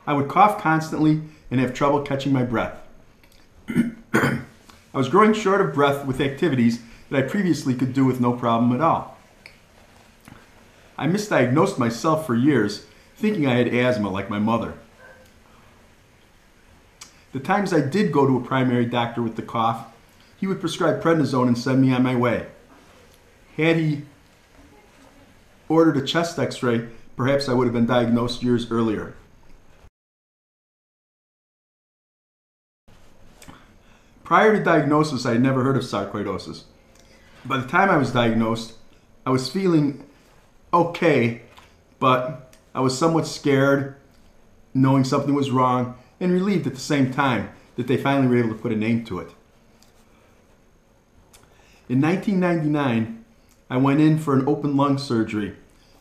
I would cough constantly and have trouble catching my breath. I was growing short of breath with activities that I previously could do with no problem at all. I misdiagnosed myself for years, thinking I had asthma like my mother. The times I did go to a primary doctor with the cough, he would prescribe prednisone and send me on my way. Had he ordered a chest x-ray, perhaps I would have been diagnosed years earlier. Prior to diagnosis, I had never heard of sarcoidosis. By the time I was diagnosed, I was feeling okay, but I was somewhat scared, knowing something was wrong, and relieved at the same time that they finally were able to put a name to it. In 1999, I went in for an open lung surgery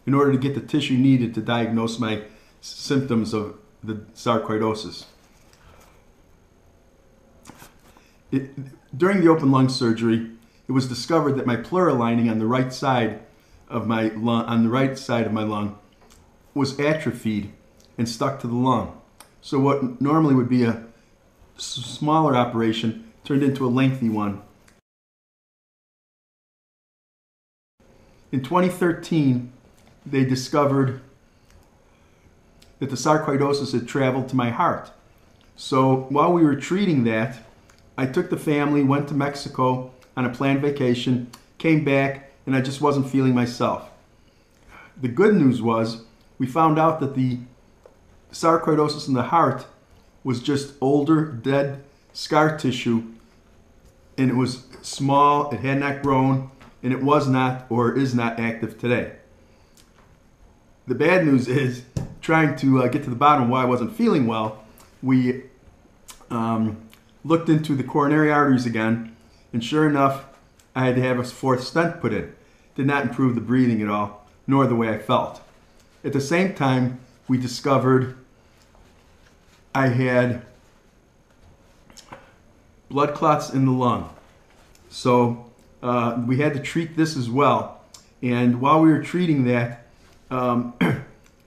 in order to get the tissue needed to diagnose my symptoms of the sarcoidosis. During the open lung surgery, it was discovered that my pleural lining on the right side of my lung, was atrophied and stuck to the lung. So what normally would be a smaller operation turned into a lengthy one. In 2013, they discovered that the sarcoidosis had traveled to my heart. So while we were treating that, I took the family, went to Mexico on a planned vacation, came back, and I just wasn't feeling myself. The good news was we found out that the sarcoidosis in the heart was just older, dead scar tissue, and it was small, it had not grown, and it was not or is not active today. The bad news is, trying to get to the bottom of why I wasn't feeling well, we looked into the coronary arteries again, and sure enough, I had to have a fourth stent put in. Did not improve the breathing at all, nor the way I felt. At the same time, we discovered I had blood clots in the lung. So we had to treat this as well. And while we were treating that,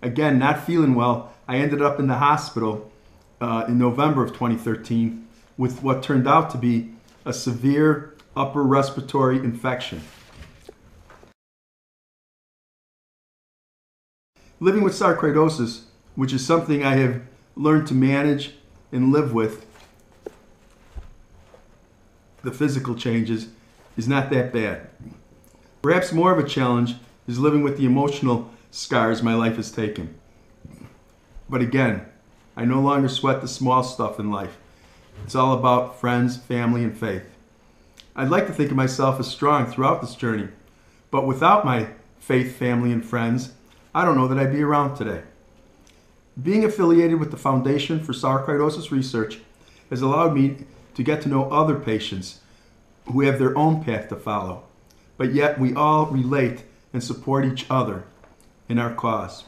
again, not feeling well, I ended up in the hospital in November of 2013 with what turned out to be a severe upper respiratory infection. Living with sarcoidosis, which is something I have learned to manage and live with, the physical changes, is not that bad. Perhaps more of a challenge is living with the emotional scars my life has taken. But again, I no longer sweat the small stuff in life. It's all about friends, family, and faith. I'd like to think of myself as strong throughout this journey, but without my faith, family, and friends, I don't know that I'd be around today. Being affiliated with the Foundation for Sarcoidosis Research has allowed me to get to know other patients who have their own path to follow, but yet we all relate and support each other in our cause.